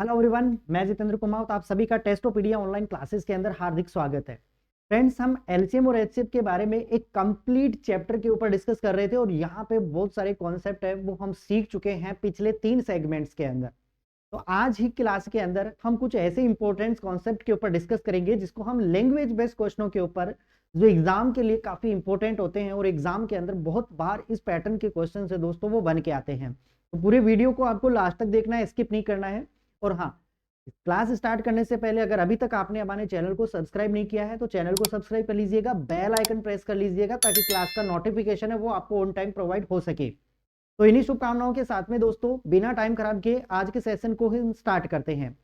Hello everyone, मैं जितेंद्र कुमार। तो आप सभी का टेस्टोपीडिया ऑनलाइन क्लासेस के अंदर हार्दिक स्वागत है। फ्रेंड्स, हम एलसीएम और एचसीएफ के बारे में एक कंप्लीट चैप्टर के ऊपर डिस्कस कर रहे थे और यहाँ पे बहुत सारे कॉन्सेप्ट है वो हम सीख चुके हैं पिछले 3 सेगमेंट्स के अंदर। तो आज ही क्लास के अंदर हम कुछ ऐसे इंपॉर्टेंट कॉन्सेप्ट के ऊपर डिस्कस करेंगे जिसको हम लैंग्वेज बेस्ड क्वेश्चनों के ऊपर, जो एग्जाम के लिए काफी इंपॉर्टेंट होते हैं और एग्जाम के अंदर बहुत बार इस पैटर्न के क्वेश्चन से दोस्तों वो बन के आते हैं। तो पूरे वीडियो को आपको लास्ट तक देखना है, स्किप नहीं करना है। और हाँ, क्लास स्टार्ट करने से पहले अगर अभी तक आपने हमारे चैनल को सब्सक्राइब नहीं किया है तो चैनल को सब्सक्राइब कर लीजिएगा, बेल आइकन प्रेस कर लीजिएगा ताकि क्लास का नोटिफिकेशन है वो आपको ऑन टाइम प्रोवाइड हो सके। तो इन्हीं शुभकामनाओं के साथ में दोस्तों, बिना टाइम खराब किए आज के सेशन को हम स्टार्ट करते हैं।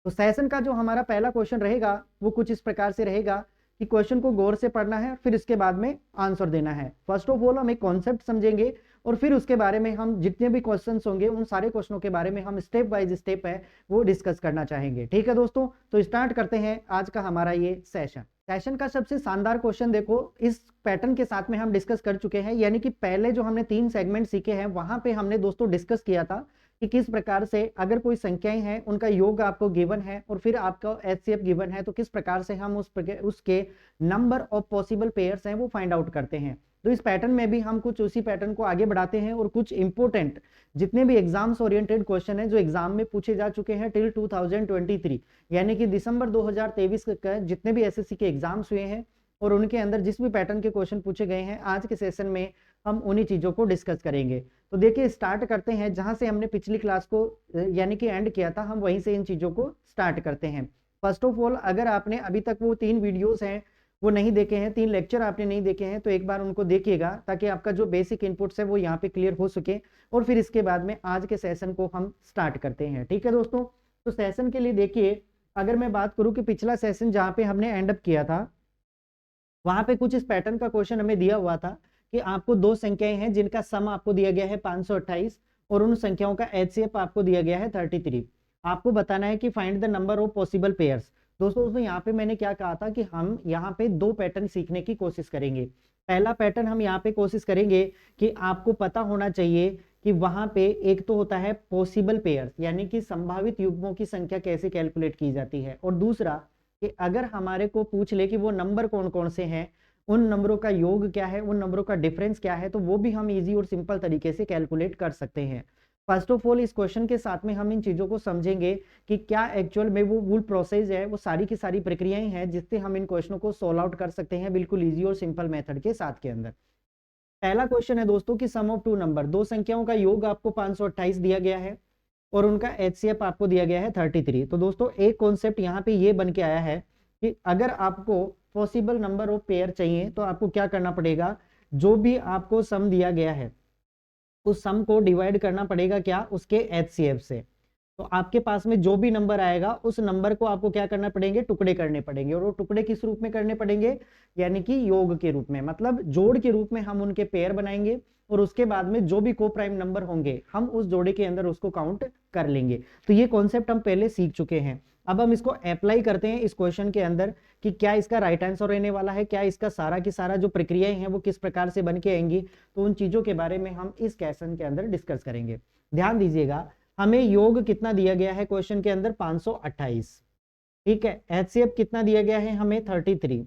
तो सेशन का जो हमारा पहला क्वेश्चन रहेगा वो कुछ इस प्रकार से रहेगा कि क्वेश्चन को गौर से पढ़ना है, फिर इसके बाद में आंसर देना है। फर्स्ट ऑफ ऑल हम एक कॉन्सेप्ट समझेंगे और फिर उसके बारे में हम जितने भी क्वेश्चंस होंगे उन सारे क्वेश्चनों के बारे में हम स्टेप बाय स्टेप है वो डिस्कस करना चाहेंगे। ठीक है दोस्तों, तो स्टार्ट करते हैं आज का हमारा ये सेशन का सबसे शानदार क्वेश्चन देखो, इस पैटर्न के साथ में हम डिस्कस कर चुके हैं। यानी कि पहले जो हमने 3 सेगमेंट सीखे हैं वहां पे हमने दोस्तों डिस्कस किया था कि किस प्रकार से अगर कोई संख्याएं हैं उनका योग आपको गिवन है और फिर आपका एचसीएफ गिवन है तो किस प्रकार से हम उसके नंबर ऑफ पॉसिबल पेयर्स हैं वो फाइंड आउट करते हैं। तो इस पैटर्न में भी हम कुछ उसी पैटर्न को आगे बढ़ाते हैं और कुछ इंपोर्टेंट जितने भी एग्जाम्स ओरिएंटेड क्वेश्चन है जो एग्जाम में पूछे जा चुके हैं टिल 2023, यानी कि दिसंबर 2023 का जितने भी एसएससी के एग्जाम्स हुए हैं और उनके अंदर जिस भी पैटर्न के क्वेश्चन पूछे गए हैं, आज के सेशन में हम उन्हीं चीजों को डिस्कस करेंगे। तो देखिए, स्टार्ट करते हैं जहां से हमने पिछली क्लास को यानी कि एंड किया था, हम वहीं से इन चीजों को स्टार्ट करते हैं। फर्स्ट ऑफ ऑल, अगर आपने अभी तक वो 3 वीडियोस हैं वो नहीं देखे हैं, 3 लेक्चर आपने नहीं देखे हैं, तो एक बार उनको देखिएगा ताकि आपका जो बेसिक इनपुट्स है वो यहाँ पे क्लियर हो सके और फिर इसके बाद में आज के सेशन को हम स्टार्ट करते हैं। ठीक है दोस्तों, तो सेशन के लिए देखिए, अगर मैं बात करूं कि पिछला सेशन जहाँ पे हमने एंड अप किया था वहां पे कुछ इस पैटर्न का क्वेश्चन हमें दिया हुआ था कि आपको 2 संख्याएं हैं जिनका सम आपको दिया गया है 528 और उन संख्याओं का एचसीएफ आपको दिया गया है 33। आपको बताना है कि find the number of possible pairs. दोस्तों यहाँ पे मैंने क्या कहा था कि हम यहाँ पे 2 पैटर्न सीखने की कोशिश करेंगे। पहला पैटर्न हम यहाँ पे कोशिश करेंगे कि आपको पता होना चाहिए कि वहां पे एक तो होता है पॉसिबल पेयर्स, यानी कि संभावित युग्मों की संख्या कैसे कैलकुलेट की जाती है, और दूसरा कि अगर हमारे को पूछ ले कि वो नंबर कौन कौन से हैं, उन नंबरों का योग क्या है, उन नंबरों का डिफरेंस क्या है, तो वो भी हम इजी और सिंपल तरीके से कैलकुलेट कर सकते हैं। फर्स्ट ऑफ ऑल, इस क्वेश्चन के साथ में हम इन चीजों को समझेंगे कि क्या एक्चुअल में वो वूल प्रोसेस है, वो सारी की सारी प्रक्रियाएं हैं जिससे हम इन क्वेश्चनों को सोल्व आउट कर सकते हैं बिल्कुल इजी और सिंपल मेथड के साथ के अंदर। पहला क्वेश्चन है दोस्तों कि सम ऑफ 2 नंबर, 2 संख्याओं का योग आपको 528 दिया गया है और उनका एचसीएफ आपको दिया गया है 33। तो दोस्तों एक कॉन्सेप्ट यहाँ पे ये बन के आया है कि अगर आपको पॉसिबल नंबर ऑफ पेयर चाहिए तो आपको क्या करना पड़ेगा, जो भी आपको सम दिया गया है उस सम को डिवाइड करना पड़ेगा क्या, उसके एचसीएफ से। तो आपके पास में जो भी नंबर आएगा उस नंबर को आपको क्या करना पड़ेंगे, टुकड़े करने पड़ेंगे, और वो टुकड़े किस रूप में करने पड़ेंगे, यानी कि योग के रूप में, मतलब जोड़ के रूप में हम उनके पेयर बनाएंगे और उसके बाद में जो भी को प्राइम नंबर होंगे हम उस जोड़े के अंदर उसको काउंट कर लेंगे। तो ये कॉन्सेप्ट हम पहले सीख चुके हैं। अब हम इसको अप्लाई करते हैं इस क्वेश्चन के अंदर कि क्या इसका राइट आंसर रहने वाला है, क्या इसका सारा की सारा जो प्रक्रियाएं हैं वो किस प्रकार से बन के आएंगी, तो उन चीजों के बारे में हम इस क्वेश्चन के अंदर डिस्कस करेंगे। ध्यान दीजिएगा, हमें योग कितना दिया गया है क्वेश्चन के अंदर, 528। ठीक है, एचसीएफ कितना दिया गया है हमें, 33।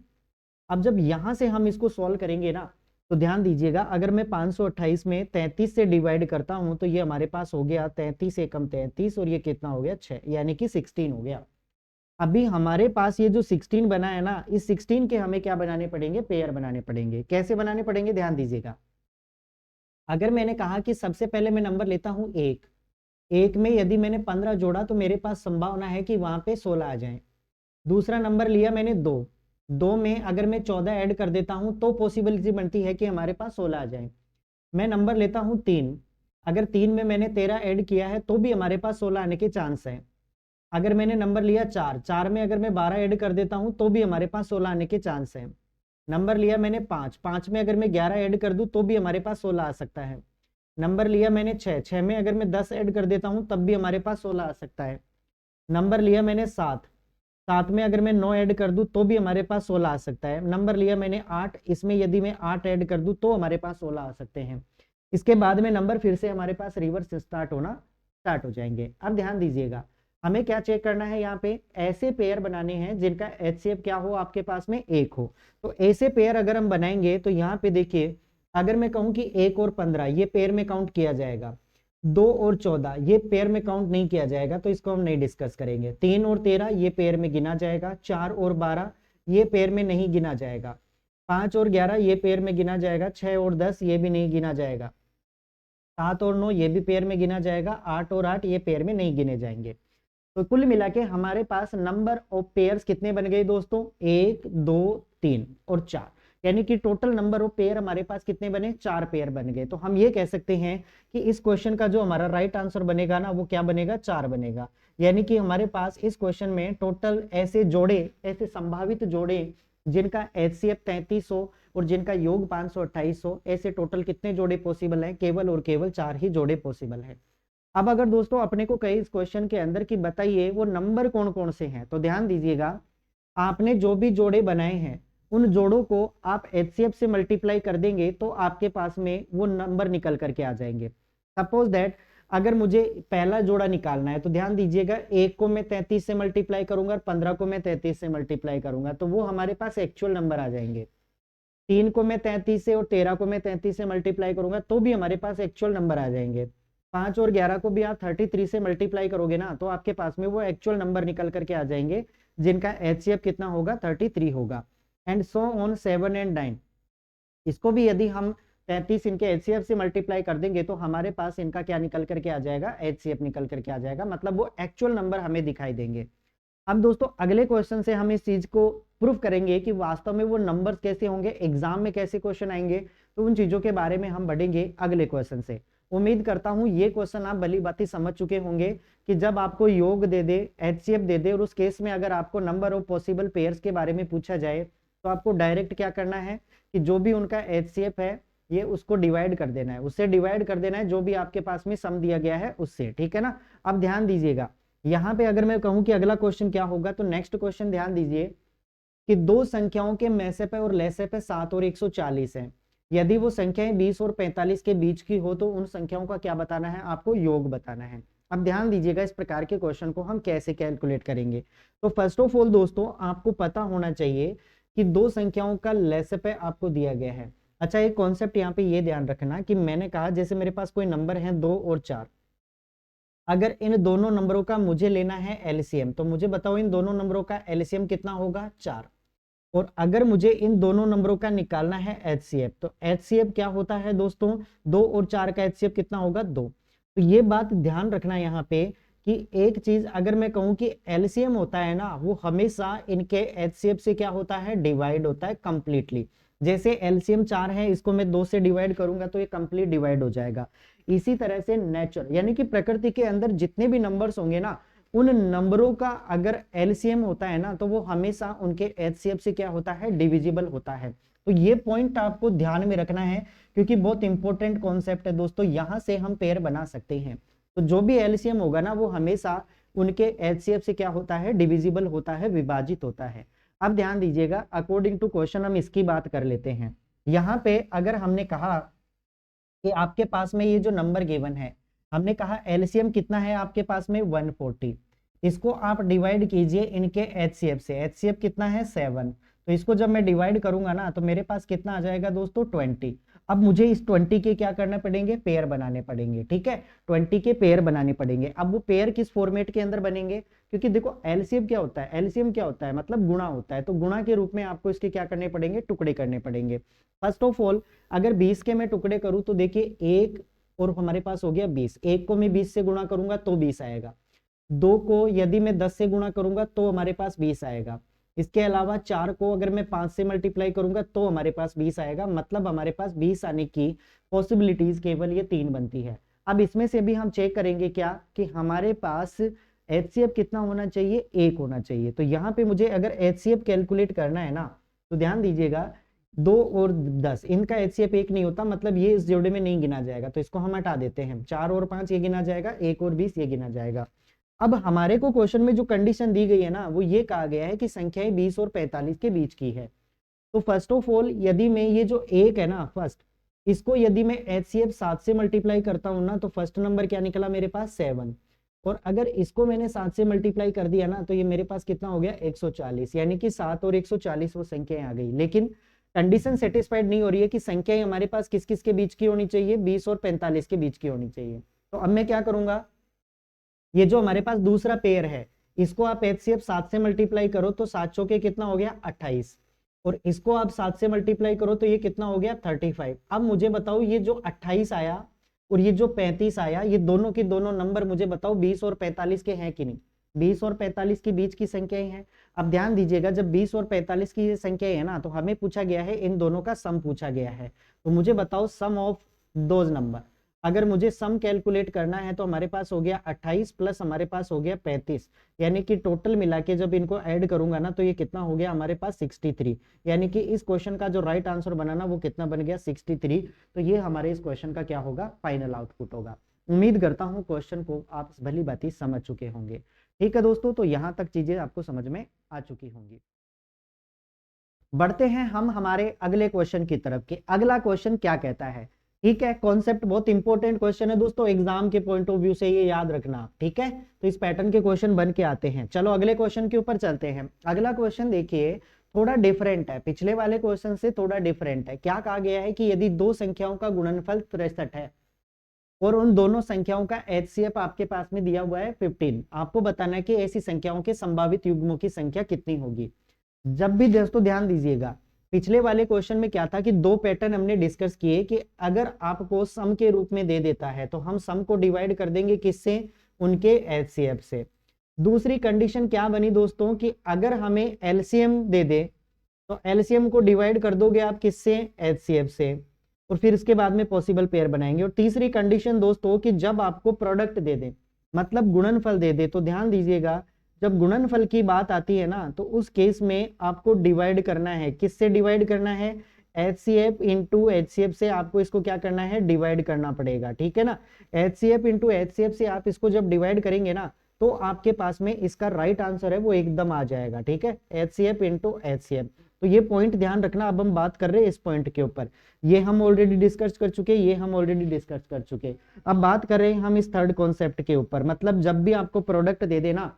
अब जब यहां से हम इसको सॉल्व करेंगे ना, तो ध्यान दीजिएगा, अगर मैं 528 में 33 से डिवाइड करता हूं तो ये हमारे पास हो गया 33 एकम 33 और ये कितना हो गया 6, यानी कि 16 हो गया। अभी हमारे पास ये जो 16 बना है ना, इस 16 के हमें क्या बनाने पड़ेंगे, पेयर बनाने पड़ेंगे। कैसे बनाने पड़ेंगे, ध्यान दीजिएगा। अगर मैंने कहा कि सबसे पहले मैं नंबर लेता हूं 1 में यदि मैंने 15 जोड़ा तो मेरे पास संभावना है कि वहां पे 16 आ जाए। दूसरा नंबर लिया मैंने 2 में अगर मैं 14 ऐड कर देता हूं तो पॉसिबिलिटी बनती है कि हमारे पास 16 आ जाए। मैं नंबर लेता हूं 3, अगर 3 में मैंने 13 ऐड किया है तो भी हमारे पास 16 आने के चांस है। अगर मैंने नंबर लिया 4 में अगर मैं 12 ऐड कर देता हूं तो भी हमारे पास 16 आने के चांस है। नंबर लिया मैंने 5 में अगर मैं 11 ऐड कर दूं तो भी हमारे पास 16 आ सकता है। नंबर लिया मैंने 6 में अगर मैं 10 ऐड कर देता हूं तब भी हमारे पास 16 आ सकता है। नंबर लिया मैंने 7 में अगर मैं 9 ऐड कर दूं तो भी हमारे पास 16 आ सकता है। नंबर लिया मैंने 8, इसमें यदि मैं 8 ऐड कर दूं तो हमारे पास 16 आ सकते हैं। इसके बाद में नंबर फिर से हमारे पास रिवर्स स्टार्ट हो जाएंगे। अब ध्यान दीजिएगा, हमें क्या चेक करना है, यहाँ पे ऐसे पेयर बनाने हैं जिनका HCF क्या हो, आपके पास में 1 हो। तो ऐसे पेयर अगर हम बनाएंगे तो यहाँ पे देखिए, अगर मैं कहूँ कि 1 और 15 ये पेयर में काउंट किया जाएगा, 2 और 14 ये पेयर में काउंट नहीं किया जाएगा, तो इसको हम नहीं डिस्कस करेंगे। 3 और 13 ये पेयर में गिना जाएगा, 4 और 12 ये पेयर में नहीं गिना जाएगा, 5 और 11 ये पेयर में गिना जाएगा, 6 और 10 ये भी नहीं गिना जाएगा, 7 और 9 ये भी पेयर में गिना जाएगा, 8 और 8 ये पेयर में नहीं गिने जाएंगे। तो कुल मिला के हमारे पास नंबर ऑफ पेयर्स कितने बन गए दोस्तों, 1 2 3 और 4, यानी कि टोटल नंबर ऑफ पेयर हमारे पास कितने बने, 4 पेयर बन गए। तो हम ये कह सकते हैं कि इस क्वेश्चन का जो हमारा राइट आंसर बनेगा ना, वो क्या बनेगा, 4 बनेगा। यानी कि हमारे पास इस क्वेश्चन में टोटल ऐसे जोड़े, ऐसे संभावित जोड़े जिनका HCF 33 हो और जिनका योग 528 हो, ऐसे टोटल कितने जोड़े पॉसिबल हैं, केवल और केवल 4 ही जोड़े पॉसिबल है। अब अगर दोस्तों अपने को कहे इस क्वेश्चन के अंदर कि बताइए वो नंबर कौन कौन से हैं, तो ध्यान दीजिएगा, आपने जो भी जोड़े बनाए हैं उन जोड़ों को आप HCF से मल्टीप्लाई कर देंगे तो आपके पास में वो नंबर निकल करके आ जाएंगे। सपोज दैट अगर मुझे पहला जोड़ा निकालना है तो ध्यान दीजिएगा, 1 को मैं 33 से मल्टीप्लाई करूंगा और 15 को मैं 33 से मल्टीप्लाई करूंगा, तो वो हमारे पास एक्चुअल नंबर आ जाएंगे। 3 को मैं 33 से और 13 को मैं 33 से मल्टीप्लाई करूंगा तो भी हमारे पास एक्चुअल नंबर आ जाएंगे। 5 और 11 को भी आप 33 से मल्टीप्लाई करोगे ना, तो आपके पास में वो एक्चुअल नंबर निकल करके आ जाएंगे जिनका HCF कितना होगा, 33 होगा। एंड सो ऑन 7 एंड 9, इसको भी यदि हम 33 इनके HCF से मल्टीप्लाई कर देंगे तो हमारे पास इनका क्या निकल करके आ जाएगा, HCF निकल करके आ जाएगा, मतलब वो एक्चुअल नंबर हमें दिखाई देंगे। अब दोस्तों अगले क्वेश्चन से हम इस चीज को प्रूव करेंगे कि वास्तव में वो नंबर्स कैसे होंगे, एग्जाम में कैसे क्वेश्चन आएंगे, तो उन चीजों के बारे में हम बढ़ेंगे अगले क्वेश्चन से। उम्मीद करता हूं ये क्वेश्चन आप भली भांति समझ चुके होंगे कि जब आपको योग दे दे, HCF दे दे और उस केस में अगर आपको नंबर ऑफ पॉसिबल पेयर्स के बारे में पूछा जाए तो आपको डायरेक्ट क्या करना है कि जो भी उनका HCF है ये उसको डिवाइड कर देना है, उससे डिवाइड कर देना है जो भी आपके पास में सम दिया गया है उससे, ठीक है ना। अब ध्यान दीजिएगा, यहाँ पे अगर मैं कहूं कि अगला क्वेश्चन क्या होगा, तो नेक्स्ट क्वेश्चन ध्यान दीजिए कि दो संख्याओं के मैसेप है और लेसेप है 7 और 140 है। यदि वो संख्याएं 20 और 45 के बीच की हो तो उन संख्याओं का क्या बताना है, आपको योग बताना है। अब ध्यान दीजिएगा इस प्रकार के क्वेश्चन को हम कैसे कैलकुलेट करेंगे। तो फर्स्ट ऑफ ऑल दोस्तों आपको पता होना चाहिए कि दो संख्याओं का लेसेप है आपको दिया गया है। अच्छा एक कॉन्सेप्ट यहाँ पे ये ध्यान रखना कि मैंने कहा जैसे मेरे पास कोई नंबर है 2 और 4, अगर इन दोनों नंबरों का मुझे लेना है LCM, तो मुझे बताओ इन दोनों नंबरों का LCM कितना होगा, 4। और अगर मुझे इन दोनों नंबरों का निकालना है HCF, तो HCF क्या होता है दोस्तों, 2 और 4 का HCF कितना होगा, 2। तो ये बात ध्यान रखना यहाँ पे कि एक चीज अगर मैं कहूं कि LCM होता है ना, वो हमेशा इनके HCF से क्या होता है, डिवाइड होता है कंप्लीटली। जैसे LCM 4 है, इसको मैं 2 से डिवाइड करूंगा तो ये कंप्लीट डिवाइड हो जाएगा। इसी तरह से नेचर यानी कि प्रकृति के अंदर जितने भी नंबर्स होंगे ना, उन नंबरों का अगर LCM होता है ना, तो वो हमेशा उनके HCF से क्या होता है, डिविजिबल होता है। तो ये पॉइंट आपको ध्यान में रखना है क्योंकि बहुत इंपॉर्टेंट कॉन्सेप्ट है दोस्तों, यहां से हम पेयर बना सकते हैं। तो जो भी LCM होगा ना, वो हमेशा उनके HCF से क्या होता है, डिविजिबल होता है, विभाजित होता है। अब ध्यान दीजिएगा, अकॉर्डिंग टू क्वेश्चन हम इसकी बात कर लेते हैं। यहाँ पे अगर हमने कहा कि आपके पास में ये जो नंबर गिवन है, हमने कहा LCM कितना है आपके पास में 140, इसको आप डिवाइड कीजिए इनके HCF से, HCF कितना है 7, तो इसको जब मैं डिवाइड करूंगा ना तो मेरे पास कितना आ जाएगा दोस्तों, 20। अब मुझे इस 20 के क्या करना पड़ेंगे, पेयर बनाने पड़ेंगे, ठीक है, 20 के पेयर बनाने पड़ेंगे। अब वो पेयर किस फॉर्मेट के अंदर बनेंगे, क्योंकि देखो LCM क्या होता है, LCM क्या होता है, मतलब गुणा होता है, तो गुणा के रूप में आपको इसके क्या करने पड़ेंगे, टुकड़े करने पड़ेंगे। फर्स्ट ऑफ ऑल अगर 20 के मैं टुकड़े करूं तो देखिए 1 और हमारे पास हो गया 20, 1 को मैं 20 से गुणा करूंगा तो 20 आएगा, 2 को यदि मैं 10 से गुणा करूंगा तो हमारे पास 20 आएगा, इसके अलावा 4 को अगर मैं 5 से मल्टीप्लाई करूंगा तो हमारे पास 20 आएगा, मतलब हमारे पास 20 आने की पॉसिबिलिटीज केवल ये 3 बनती है। अब इसमें से भी हम चेक करेंगे क्या कि हमारे पास HCF कितना होना चाहिए, 1 होना चाहिए। तो यहाँ पे मुझे अगर HCF कैलकुलेट करना है ना, तो ध्यान दीजिएगा 2 और 10 इनका HCF 1 नहीं होता, मतलब ये इस जोड़े में नहीं गिना जाएगा, तो इसको हम हटा देते हैं। 4 और 5 ये गिना जाएगा, 1 और 20 ये गिना जाएगा। अब हमारे को क्वेश्चन में जो कंडीशन दी गई है ना, वो ये कहा गया है कि संख्याएं 20 और 45 के बीच की है। तो फर्स्ट ऑफ ऑल यदि मैं ये जो 1 है ना फर्स्ट, इसको यदि मैं HCF 7 से मल्टीप्लाई करता हूं ना, तो फर्स्ट नंबर क्या निकला मेरे पास, 7। और अगर इसको मैंने 7 से मल्टीप्लाई कर दिया ना तो ये मेरे पास कितना हो गया 140, यानी कि 7 और 140 वो संख्याएं आ गई। लेकिन कंडीशन सेटिस्फाइड नहीं हो रही है कि संख्याएं हमारे पास किस किस के बीच की होनी चाहिए, 20 और 45 के बीच की होनी चाहिए। तो अब मैं क्या करूंगा, ये जो हमारे पास दूसरा पेयर है इसको आप HCF 7 से मल्टीप्लाई करो तो 7 चौके कितना हो गया 28, और इसको आप 7 से मल्टीप्लाई करो तो ये कितना हो गया 35। अब मुझे बताओ ये जो 28 आया और ये जो 35 आया, ये दोनों के दोनों नंबर मुझे बताओ 20 और 45 के हैं कि नहीं। 20 और 45 के बीच की संख्याएं हैं। अब ध्यान दीजिएगा, जब 20 और 45 की ये संख्याएं है ना तो हमें पूछा गया है इन दोनों का सम पूछा गया है। तो मुझे बताओ सम ऑफ दोज नंबर। अगर मुझे सम कैलकुलेट करना है तो हमारे पास हो गया 28 प्लस हमारे पास हो गया 35, यानी कि टोटल मिला के जब इनको ऐड करूंगा ना तो ये कितना हो गया हमारे पास 63। यानी कि इस क्वेश्चन का जो राइट आंसर बना ना वो कितना बन गया 63। तो ये हमारे इस क्वेश्चन का क्या होगा, फाइनल आउटपुट होगा। उम्मीद करता हूँ क्वेश्चन को आप भली भांति समझ चुके होंगे। ठीक है दोस्तों, तो यहाँ तक चीजें आपको समझ में आ चुकी होंगी। बढ़ते हैं हम हमारे अगले क्वेश्चन की तरफ कि अगला क्वेश्चन क्या कहता है। ठीक है, कॉन्सेप्ट बहुत इंपॉर्टेंट क्वेश्चन है दोस्तों, एग्जाम के पॉइंट ऑफ व्यू से ये याद रखना। ठीक है, तो इस पैटर्न के क्वेश्चन बन के आते हैं। चलो अगले क्वेश्चन के ऊपर चलते हैं। अगला क्वेश्चन देखिए थोड़ा डिफरेंट है, पिछले वाले क्वेश्चन से थोड़ा डिफरेंट है। क्या कहा गया है कि यदि दो संख्याओं का गुणनफल 63 है और उन दोनों संख्याओं का HCF आपके पास में दिया हुआ है 15, आपको बताना है कि ऐसी संख्याओं के संभावित युग्मों की संख्या कितनी होगी। जब भी दोस्तों ध्यान दीजिएगा, पिछले वाले क्वेश्चन में क्या था कि दो पैटर्न हमने डिस्कस किए कि अगर आपको सम के रूप में दे देता है तो हम सम को डिवाइड कर देंगे किससे, उनके HCF से। दूसरी कंडीशन क्या बनी दोस्तों कि अगर हमें LCM दे दे तो LCM को डिवाइड कर दोगे आप किससे, HCF से, और फिर इसके बाद में पॉसिबल पेयर बनाएंगे। और तीसरी कंडीशन दोस्तों कि जब आपको प्रोडक्ट दे दे, मतलब गुणनफल दे दे, तो ध्यान दीजिएगा जब गुणनफल की बात आती है ना तो उस केस में आपको डिवाइड करना है, किससे डिवाइड करना है, HCF इंटू HCF से आपको इसको क्या करना है, डिवाइड करना पड़ेगा। ठीक है ना, HCF इंटू HCF से आप इसको जब डिवाइड करेंगे ना तो आपके पास में इसका राइट आंसर है वो एकदम आ जाएगा। ठीक है, HCF इंटू HCF। तो ये पॉइंट ध्यान रखना, अब हम बात कर रहे हैं इस पॉइंट के ऊपर। ये हम ऑलरेडी डिस्कस कर चुके, ये हम ऑलरेडी डिस्कस कर चुके। अब बात कर रहे हैं हम इस थर्ड कॉन्सेप्ट के ऊपर, मतलब जब भी आपको प्रोडक्ट दे देना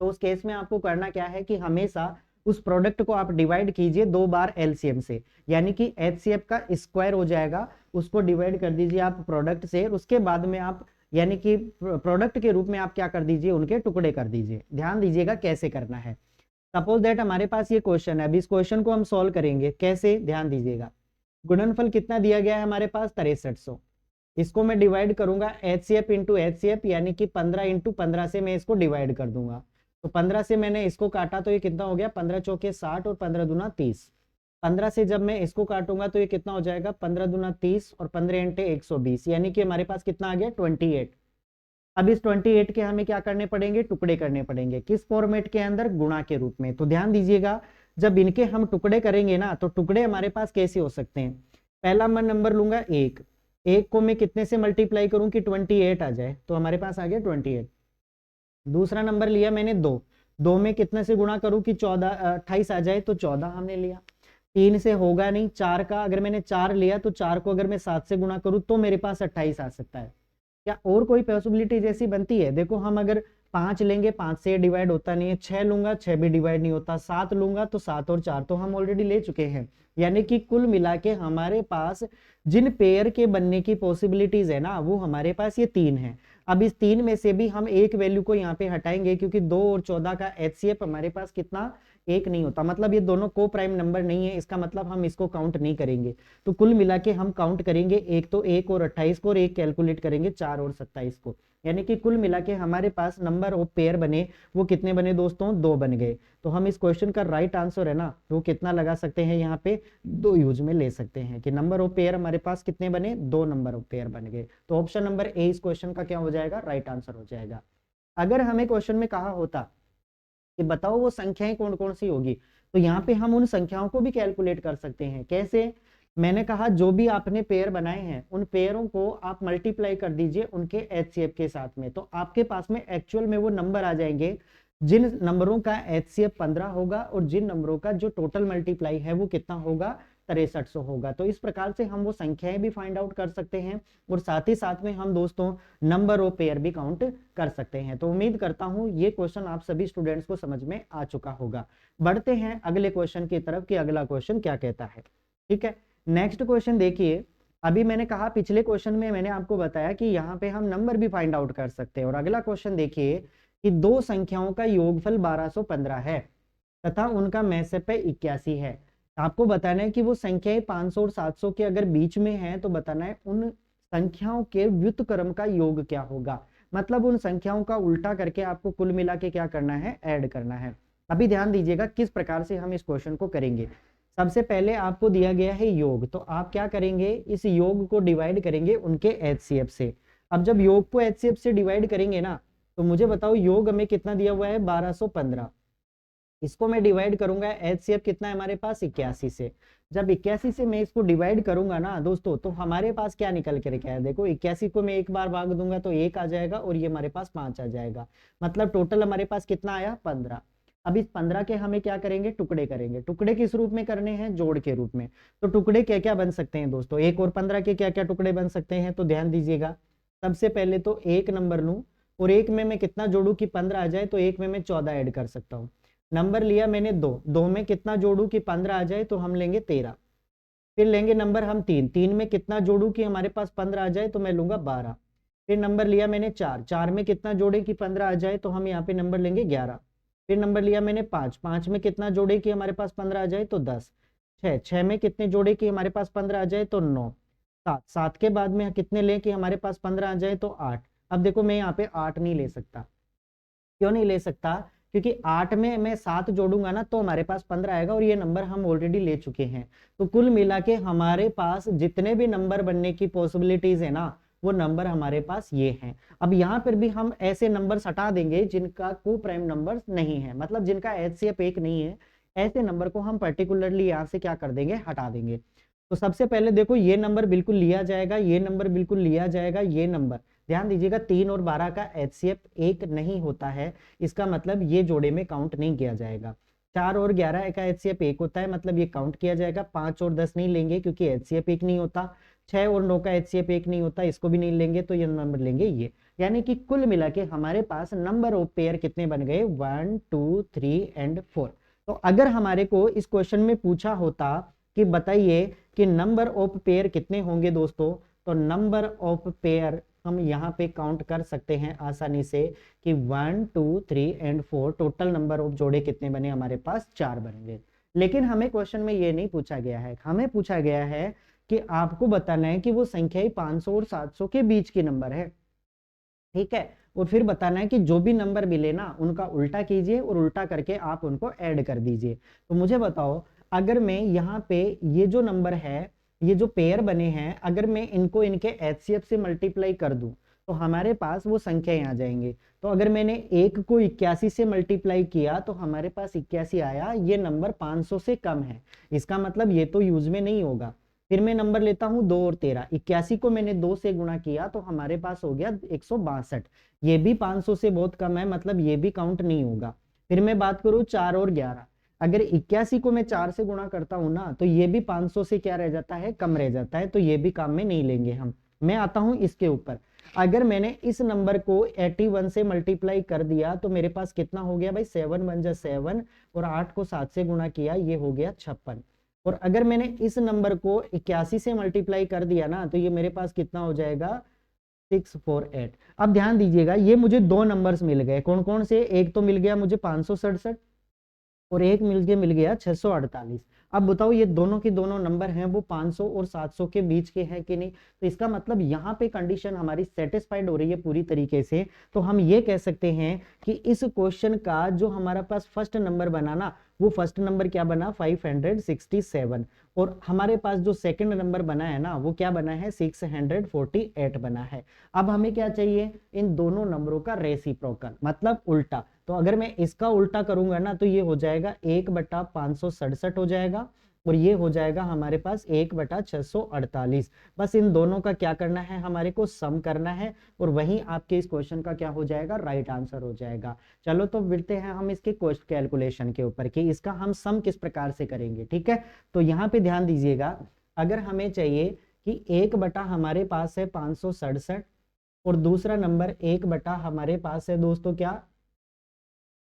तो उस केस में आपको करना क्या है कि हमेशा उस प्रोडक्ट को आप डिवाइड कीजिए 2 बार LCM से, यानी कि HCF का स्क्वायर हो जाएगा, उसको डिवाइड कर दीजिए आप प्रोडक्ट से, उसके बाद में आप यानी कि प्रोडक्ट के रूप में आप क्या कर दीजिए, उनके टुकड़े कर दीजिए। ध्यान दीजिएगा कैसे करना है। सपोज दैट हमारे पास ये क्वेश्चन है, अभी इस क्वेश्चन को हम सॉल्व करेंगे कैसे, ध्यान दीजिएगा। गुणनफल कितना दिया गया है हमारे पास 6300, इसको मैं डिवाइड करूंगा HCF इंटू HCF, यानी कि 15 इंटू 15 से मैं इसको डिवाइड कर दूंगा। तो 15 से मैंने इसको काटा तो ये कितना हो गया, 15 चौके 60 और 15 दूना 30। 15 से जब मैं इसको काटूंगा तो ये कितना हो जाएगा, 15 दूना 30 और 15 इंटे 120, यानी कि हमारे पास कितना आ गया 28। अब इस 28 के हमें क्या करने पड़ेंगे, टुकड़े करने पड़ेंगे, किस फॉर्मेट के अंदर, गुणा के रूप में। तो ध्यान दीजिएगा जब इनके हम टुकड़े करेंगे ना तो टुकड़े हमारे पास कैसे हो सकते हैं। पहला मैं नंबर लूंगा 1, 1 को मैं कितने से मल्टीप्लाई करूं कि 28 आ जाए, तो हमारे पास आ गया 28। दूसरा नंबर लिया मैंने 2, 2 में कितने से गुणा करूं कि 28 आ जाए, तो 14 हमने लिया। 3 से होगा नहीं, 4 का अगर मैंने 4 लिया तो 4 को अगर मैं 7 से गुणा करूं तो मेरे पास 28 आ सकता है। क्या और कोई पॉसिबिलिटी जैसी बनती है? देखो हम अगर 5 लेंगे 5 से डिवाइड होता नहीं है, 6 लूंगा 6 भी डिवाइड नहीं होता, 7 लूंगा तो 7 और 4 तो हम ऑलरेडी ले चुके हैं। यानी कि कुल मिला के हमारे पास जिन पेयर के बनने की पॉसिबिलिटीज है ना वो हमारे पास ये 3 है। अब इस 3 में से भी हम एक वैल्यू को यहाँ पे हटाएंगे क्योंकि 2 और 14 का HCF हमारे पास कितना, 1 नहीं होता, मतलब ये दोनों को प्राइम नंबर नहीं है, इसका मतलब हम इसको काउंट नहीं करेंगे। तो कुल मिला के हम काउंट करेंगे एक तो 1 और 28 को, और एक कैलकुलेट करेंगे 4 और 27 को। यानी कि कुल मिला के हमारे पास नंबर ऑफ पेयर बने वो कितने बने दोस्तों, 2 बन गए। तो हम इस क्वेश्चन का राइट आंसर है ना वो कितना लगा सकते हैं, यहाँ पे 2 यूज में ले सकते हैं कि नंबर ऑफ पेयर हमारे पास कितने बने, 2 नंबर ऑफ पेयर बन गए। तो ऑप्शन नंबर ए इस क्वेश्चन का क्या हो जाएगा, राइट आंसर हो जाएगा। अगर हमें क्वेश्चन में कहा होता कि बताओ वो संख्याएं कौन कौन सी होगी, तो यहाँ पे हम उन संख्याओं को भी कैलकुलेट कर सकते हैं। कैसे? मैंने कहा जो भी आपने पेयर बनाए हैं उन पेयरों को आप मल्टीप्लाई कर दीजिए उनके HCF के साथ में, तो आपके पास में एक्चुअल में वो नंबर आ जाएंगे जिन नंबरों का HCF 15 होगा और जिन नंबरों का जो टोटल मल्टीप्लाई है वो कितना होगा, 6300 होगा। तो इस प्रकार से हम वो संख्याएं भी फाइंड आउट कर सकते हैं और साथ ही साथ में हम दोस्तों नंबर ऑफ पेयर भी काउंट कर सकते हैं। तो उम्मीद करता हूं ये क्वेश्चन आप सभी स्टूडेंट्स को समझ में आ चुका होगा। बढ़ते हैं अगले क्वेश्चन की तरफ कि अगला क्वेश्चन क्या कहता है। ठीक है, नेक्स्ट क्वेश्चन देखिए। अभी मैंने कहा पिछले क्वेश्चन में मैंने आपको बताया कि यहाँ पे हम नंबर भी फाइंड आउट कर सकते हैं। और अगला क्वेश्चन देखिए कि दो संख्याओं का योगफल 1215 है तथा उनका मैसेप 81 है। आपको बताना है कि वो संख्याएं 500 और 700 के अगर बीच में है तो बताना है उन संख्याओं के व्युत्क्रम का योग क्या होगा। मतलब उन संख्याओं का उल्टा करके आपको कुल मिला के क्या करना है, ऐड करना है। अभी ध्यान दीजिएगा किस प्रकार से हम इस क्वेश्चन को करेंगे। सबसे पहले आपको दिया गया है योग, तो आप क्या करेंगे, इस योग को डिवाइड करेंगे उनके एचसीएफ से। अब जब योग को एचसीएफ से डिवाइड करेंगे ना, तो मुझे बताओ योग हमें कितना दिया हुआ है, 1215। इसको मैं डिवाइड करूंगा, एचसीएफ कितना है हमारे पास, 81 से। जब 81 से मैं इसको डिवाइड करूंगा ना दोस्तों, तो हमारे पास क्या निकल के क्या है, देखो 81 को मैं एक बार भाग दूंगा तो 1 आ जाएगा और ये हमारे पास 5 आ जाएगा। मतलब टोटल हमारे पास कितना आया, 15। अब इस 15 के हमें क्या करेंगे, टुकड़े करेंगे। टुकड़े किस रूप में करने हैं, जोड़ के रूप में। तो टुकड़े क्या क्या बन सकते हैं दोस्तों, 1 और 15 के क्या क्या टुकड़े बन सकते हैं, तो ध्यान दीजिएगा। सबसे पहले तो 1 नंबर लूं और 1 में मैं कितना जोड़ू कि 15 आ जाए, तो 1 में मैं 14 ऐड कर सकता हूँ। नंबर लिया मैंने 2 में कितना जोड़ू कि 15 आ जाए, तो हम लेंगे 13। फिर लेंगे नंबर हम 3 में कितना जोड़ू कि हमारे पास 15 आ जाए, तो मैं लूंगा 12। फिर नंबर लिया मैंने 4 में कितना जोड़े कि 15 आ जाए, तो हम यहाँ पे नंबर लेंगे 11। फिर नंबर लिया मैंने 5 में कितना जोड़े कि हमारे पास 15 आ जाए, तो 10। 6 में कितने जोड़े कि हमारे पास 15 आ जाए, तो 9। 7 के बाद में कितने लें कि हमारे पास 15 आ जाए, तो 8। अब देखो मैं यहाँ पे 8 नहीं ले सकता। क्यों नहीं ले सकता, क्योंकि 8 में मैं 7 जोड़ूंगा ना तो हमारे पास 15 आएगा और ये नंबर हम ऑलरेडी ले चुके हैं। तो कुल मिला के हमारे पास जितने भी नंबर बनने की पॉसिबिलिटीज है ना, वो नंबर हमारे पास ये हैं। अब यहाँ पर भी हम ऐसे नंबर हटा देंगे जिनका को प्राइम नंबर नहीं है, मतलब जिनका एचसीएफ 1 नहीं है, ऐसे नंबर को हम पर्टिकुलरली यहाँ से क्या कर देंगे, हटा देंगे। तो सबसे पहले देखो ये नंबर बिल्कुल लिया जाएगा, ये नंबर बिल्कुल लिया जाएगा, ये नंबर ध्यान दीजिएगा 3 और 12 का एचसीएफ 1 नहीं होता है, इसका मतलब ये जोड़े में काउंट नहीं किया जाएगा। 4 और 11 का एचसीएफ 1 होता है, मतलब ये काउंट किया जाएगा। 5 और 10 नहीं लेंगे क्योंकि एचसीएफ 1 नहीं होता। 6 और 9 का एचसीएफ 1 नहीं होता, इसको भी नहीं लेंगे, तो ये नंबर लेंगे ये। यानी कि कुल मिला के हमारे पास नंबर ऑफ पेयर कितने बन गए, 1 2 3 एंड 4। तो अगर हमारे को इस क्वेश्चन में पूछा होता कि बताइए कि नंबर ऑफ पेयर कितने होंगे दोस्तों, तो नंबर ऑफ पेयर हम यहाँ पे काउंट कर सकते हैं आसानी से कि 1 2 3 एंड 4 टोटल नंबर ऑफ जोड़े कितने बने, हमारे पास 4 बनेंगे। लेकिन हमें क्वेश्चन में ये नहीं पूछा गया है, हमें पूछा गया है कि आपको बताना है कि वो संख्या 500 और 700 के बीच की नंबर है। ठीक है, और फिर बताना है कि जो भी नंबर मिले ना उनका उल्टा कीजिए और उल्टा करके आप उनको ऐड कर दीजिए। तो मुझे बताओ, अगर मैं यहाँ पे ये जो नंबर है, ये जो पेयर बने हैं, अगर मैं इनको इनके एचसीएफ से मल्टीप्लाई कर दूं तो हमारे पास वो संख्याएं आ जाएंगे। तो अगर मैंने 1 को 81 से मल्टीप्लाई किया तो हमारे पास 81 आया, ये नंबर 500 से कम है, इसका मतलब ये तो यूज में नहीं होगा। फिर मैं नंबर लेता हूं 2 और 13। 81 को मैंने 2 से गुणा किया तो हमारे पास हो गया 162, ये भी 500 से बहुत कम है, मतलब ये भी काउंट नहीं होगा। फिर मैं बात करूं 4 और 11, अगर 81 को मैं 4 से गुणा करता हूं ना तो ये भी 500 से क्या रह जाता है, कम रह जाता है, तो ये भी काम में नहीं लेंगे हम। मैं आता हूं इसके ऊपर, अगर मैंने इस नंबर को 81 से मल्टीप्लाई कर दिया तो मेरे पास कितना हो गया भाई, 7 1 जा 7 और 8 को 7 से गुणा किया, ये हो गया 56। और अगर मैंने इस नंबर को 81 से मल्टीप्लाई कर दिया ना तो ये मेरे पास कितना हो जाएगा, 648। अब ध्यान दीजिएगा ये मुझे दो नंबर्स मिल गए, कौन कौन से, एक तो मिल गया मुझे 567 और एक मिल गया 648। अब बताओ ये दोनों के दोनों नंबर हैं वो 500 और 700 के बीच के हैं कि नहीं, तो इसका मतलब यहाँ पे कंडीशन हमारी सेटिस्फाइड हो रही है पूरी तरीके से। तो हम ये कह सकते हैं कि इस क्वेश्चन का जो हमारा पास फर्स्ट नंबर बना ना, वो फर्स्ट नंबर क्या बना, 567, और हमारे पास जो सेकंड नंबर बना है ना वो क्या बना है, 648 बना है। अब हमें क्या चाहिए, इन दोनों नंबरों का रेसिप्रोकल, मतलब उल्टा। तो अगर मैं इसका उल्टा करूंगा ना तो ये हो जाएगा 1/567 हो जाएगा, और ये हो जाएगा हमारे पास 1/648। बस इन दोनों का क्या करना है, हमारे को सम करना है, और वहीं आपके इस क्वेश्चन का क्या हो जाएगा, राइट आंसर हो जाएगा। चलो तो मिलते हैं हम इसके क्वेश्चन कैलकुलेशन के ऊपर कि इसका हम सम किस प्रकार से करेंगे। ठीक है, तो यहाँ पे ध्यान दीजिएगा, अगर हमें चाहिए कि 1 हमारे पास है 567, और दूसरा नंबर 1 हमारे पास है दोस्तों क्या,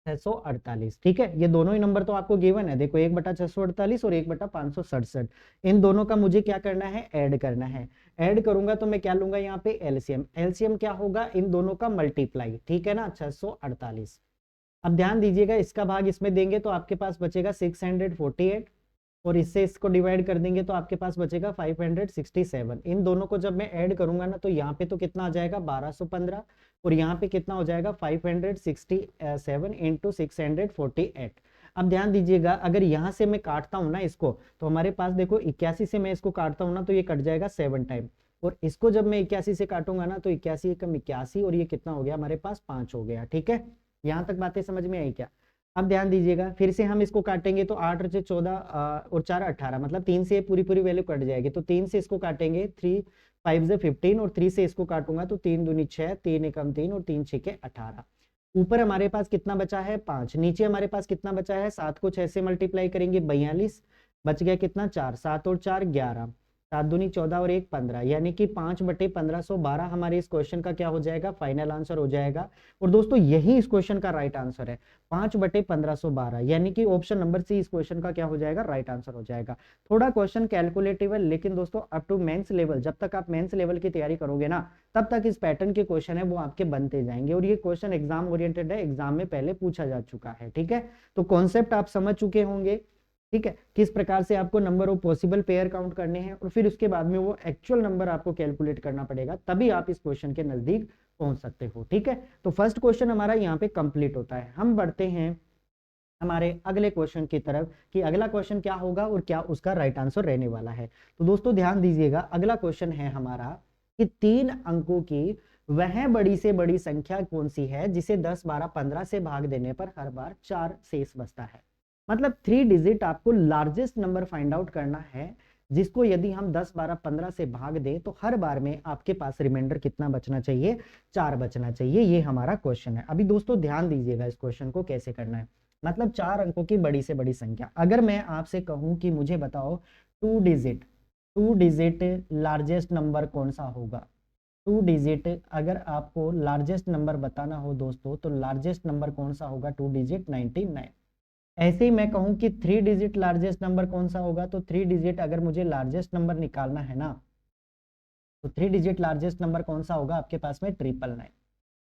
648। ठीक है, ये दोनों ही नंबर तो आपको गिवन है, देखो 1/648 और 1/567। इन दोनों का मुझे क्या करना है, ऐड करना है। ऐड करूंगा तो मैं क्या लूंगा यहाँ पे, एलसीएम। एलसीएम क्या होगा, इन दोनों का मल्टीप्लाई। ठीक है ना, 648। अब ध्यान दीजिएगा, इसका भाग इसमें देंगे तो आपके पास बचेगा 648, और इससे इसको डिवाइड कर देंगे तो आपके पास बचेगा 567। इन दोनों को जब मैं ऐड करूंगा ना, तो यहाँ पे तो कितना आ जाएगा, 1215, और यहाँ पे कितना हो जाएगा, 567 इंटू 648। अब ध्यान दीजिएगा, अगर यहाँ से मैं काटता हूँ ना इसको, तो हमारे पास देखो 81 से मैं इसको काटता हूँ ना, तो ये कट जाएगा 7 टाइम, और इसको जब मैं 81 से काटूंगा ना, तो 81 एकम 81, और ये कितना हो गया हमारे पास, 5 हो गया। ठीक है, यहाँ तक बातें समझ में आई क्या। अब ध्यान दीजिएगा, फिर से हम इसको काटेंगे तो 8 और 14 और 4 18, मतलब 3 से पूरी पूरी वैल्यू कट जाएगी, तो 3 से इसको काटेंगे, 3 5 से 15, और 3 से इसको काटूंगा तो 3 दूनी 6, 3 एकम 3, और 3 6 के 18। ऊपर हमारे पास कितना बचा है, 5। नीचे हमारे पास कितना बचा है, 7 को 6 से मल्टीप्लाई करेंगे 42, बच गया कितना, 4, 7 और 4 11, 7 दूनी 14 और 1 15, यानी कि 5/1512 हमारे इस क्वेश्चन का क्या हो जाएगा, फाइनल आंसर हो जाएगा। और दोस्तों यही इस क्वेश्चन का राइट आंसर है, 5/1512, यानी कि ऑप्शन नंबर सी इस क्वेश्चन का क्या हो जाएगा, राइट आंसर हो जाएगा। थोड़ा क्वेश्चन कैलकुलेटिव है, लेकिन दोस्तों अप टू मेंस लेवल, जब तक आप मेंस लेवल की तैयारी करोगे ना, तब तक इस पैटर्न के क्वेश्चन है वो आपके बनते जाएंगे, और ये क्वेश्चन एग्जाम ओरिएंटेड है, एग्जाम में पहले पूछा जा चुका है। ठीक है, तो कॉन्सेप्ट आप समझ चुके होंगे। ठीक है, किस प्रकार से आपको number of possible pair count करने हैं, और फिर उसके बाद में वो एक्चुअल नंबर आपको कैलकुलेट करना पड़ेगा, तभी आप इस क्वेश्चन के नजदीक पहुंच सकते हो। ठीक है, तो फर्स्ट क्वेश्चन हमारा यहाँ पे कंप्लीट होता है। हम बढ़ते हैं हमारे अगले क्वेश्चन की तरफ कि अगला क्वेश्चन क्या होगा और क्या उसका राइट आंसर रहने वाला है। तो दोस्तों ध्यान दीजिएगा, अगला क्वेश्चन है हमारा कि 3 अंकों की वह बड़ी से बड़ी संख्या कौन सी है जिसे 10 12 15 से भाग देने पर हर बार 4 शेष बचता है। मतलब 3 डिजिट आपको लार्जेस्ट नंबर फाइंड आउट करना है, जिसको यदि हम 10 12 15 से भाग दें तो हर बार में आपके पास रिमाइंडर कितना बचना चाहिए, 4 बचना चाहिए। ये हमारा क्वेश्चन है। अभी दोस्तों ध्यान दीजिएगा, इस क्वेश्चन को कैसे करना है। मतलब 4 अंकों की बड़ी से बड़ी संख्या, अगर मैं आपसे कहूं कि मुझे बताओ 2 डिजिट लार्जेस्ट नंबर कौन सा होगा। 2 डिजिट अगर आपको लार्जेस्ट नंबर बताना हो दोस्तों, तो लार्जेस्ट नंबर कौन सा होगा, 2 डिजिट 99। ऐसे ही मैं कहूं कि 3 डिजिट लार्जेस्ट नंबर कौन सा होगा, तो 3 डिजिट अगर मुझे लार्जेस्ट नंबर निकालना है ना, तो 3 डिजिट लार्जेस्ट नंबर कौन सा होगा आपके पास में, 999।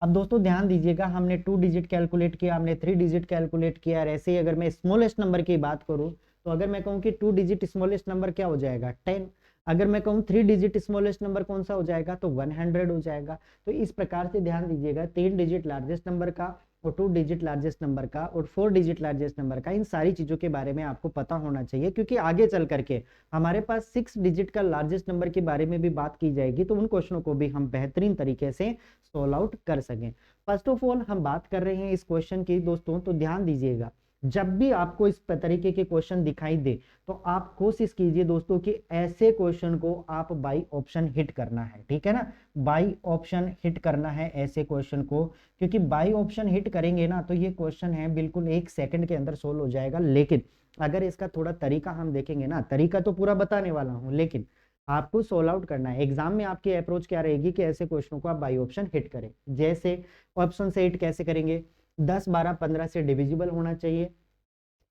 अब दोस्तों ध्यान दीजिएगा, हमने 2 डिजिट कैलकुलेट किया, हमने 3 डिजिट कैलकुलेट किया, और ऐसे ही अगर मैं स्मॉलेस्ट नंबर की बात करूं, तो अगर मैं कहूं कि 2 डिजिट स्मॉलेस्ट नंबर क्या हो जाएगा, 10। अगर मैं कहूं 3 डिजिट स्मॉलेस्ट नंबर कौन सा हो जाएगा, तो 100 हो जाएगा। तो इस प्रकार से ध्यान दीजिएगा, 3 डिजिट लार्जेस्ट नंबर का, और 2 डिजिट लार्जेस्ट नंबर का, और 4 डिजिट लार्जेस्ट नंबर का, इन सारी चीजों के बारे में आपको पता होना चाहिए, क्योंकि आगे चल करके हमारे पास 6 डिजिट का लार्जेस्ट नंबर के बारे में भी बात की जाएगी, तो उन क्वेश्चनों को भी हम बेहतरीन तरीके से सोल्व आउट कर सकें। फर्स्ट ऑफ ऑल हम बात कर रहे हैं इस क्वेश्चन की दोस्तों, तो ध्यान दीजिएगा, जब भी आपको इस तरीके के क्वेश्चन दिखाई दे, तो आप कोशिश कीजिए दोस्तों कि ऐसे क्वेश्चन को आप बाई ऑप्शन हिट करना है। ठीक है ना, बाई ऑप्शन हिट करना है ऐसे क्वेश्चन को, क्योंकि बाई ऑप्शन हिट करेंगे ना, तो ये क्वेश्चन है बिल्कुल 1 सेकंड के अंदर सोल्व हो जाएगा। लेकिन अगर इसका थोड़ा तरीका हम देखेंगे ना, तरीका तो पूरा बताने वाला हूं, लेकिन आपको सोल्व आउट करना है। एग्जाम में आपकी अप्रोच क्या रहेगी कि ऐसे क्वेश्चनों को आप बाई ऑप्शन हिट करें। जैसे ऑप्शन से हिट कैसे करेंगे, 10 12 15 से डिविजिबल होना चाहिए,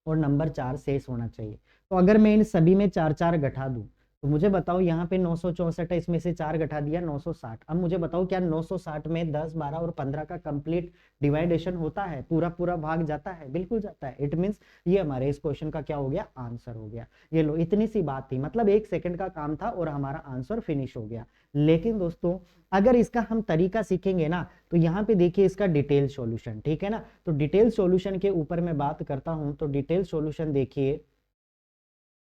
और नंबर 4 शेष होना चाहिए। तो अगर मैं इन सभी में 4 4 घटा दूं, तो मुझे बताओ यहाँ पे 964 है, इसमें से 4 घटा दिया 960। अब मुझे बताओ क्या 960 में 10 12 और 15 का कंप्लीट डिवाइडेशन होता है, पूरा पूरा भाग जाता है, बिल्कुल जाता है। इट मींस ये हमारे इस क्वेश्चन का क्या हो गया, आंसर हो गया। ये लो, इतनी सी बात थी, मतलब 1 सेकंड का काम था और हमारा आंसर फिनिश हो गया। लेकिन दोस्तों अगर इसका हम तरीका सीखेंगे ना, तो यहाँ पे देखिए इसका डिटेल सॉल्यूशन। ठीक है ना, तो डिटेल सॉल्यूशन के ऊपर मैं बात करता हूं, तो डिटेल सॉल्यूशन देखिए,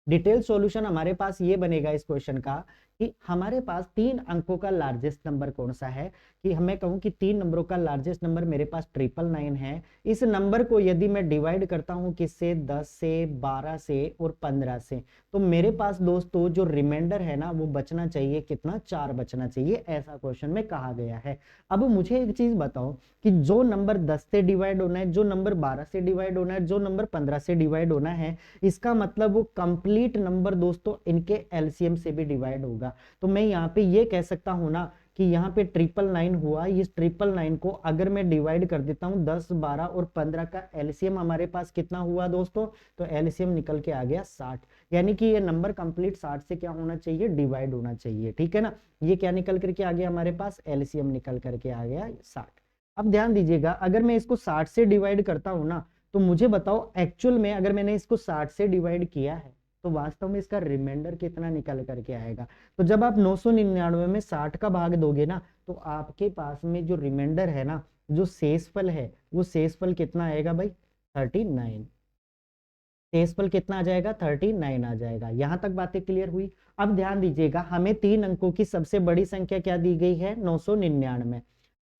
डिटेल सॉल्यूशन हमारे पास ये बनेगा इस क्वेश्चन का कि हमारे पास 3 अंकों का लार्जेस्ट नंबर कौन सा है, कि हमें कहूं कि 3 नंबरों का लार्जेस्ट नंबर मेरे पास 999 है। इस नंबर को यदि मैं डिवाइड करता हूं किससे, 10 से, 12 से और 15 से, तो मेरे पास दोस्तों जो रिमाइंडर है ना वो बचना चाहिए कितना, 4 बचना चाहिए, ऐसा क्वेश्चन में कहा गया है। अब मुझे एक चीज बताओ कि जो नंबर 10 से डिवाइड होना है, जो नंबर 12 से डिवाइड होना है, जो नंबर 15 से डिवाइड होना है, इसका मतलब वो कंप्लीट नंबर दोस्तों इनके एलसीएम से भी डिवाइड होगा। तो मैं यहाँ पे ये कह सकता हूं ना कि यहाँ पे 999 हुआ, इस 999 को अगर मैं डिवाइड कर देता हूं 10, 12 और 15 का एलसीएम हमारे पास कितना हुआ दोस्तों, तो एलसीएम निकल के आ गया 60। यानी कि ये नंबर कंप्लीट 60 से क्या होना चाहिए, डिवाइड होना चाहिए, ठीक है ना। ये क्या निकल करके आ गया हमारे पास, एलसीएम निकल करके आ गया 60। अब ध्यान दीजिएगा, अगर मैं इसको 60 से डिवाइड करता हूं ना, तो मुझे बताओ एक्चुअल में अगर मैंने इसको 60 से डिवाइड किया है तो वास्तव में इसका रिमाइंडर कितना निकल करके आएगा। तो जब आप 999 में 60 का भाग दोगे ना, तो आपके पास में जो रिमाइंडर है ना, जो शेषफल है, वो शेषफल कितना आएगा भाई, 39। शेषफल कितना आ जाएगा, 39 आ जाएगा। यहां तक बातें क्लियर हुई। अब ध्यान दीजिएगा, हमें 3 अंकों की सबसे बड़ी संख्या क्या दी गई है, 999।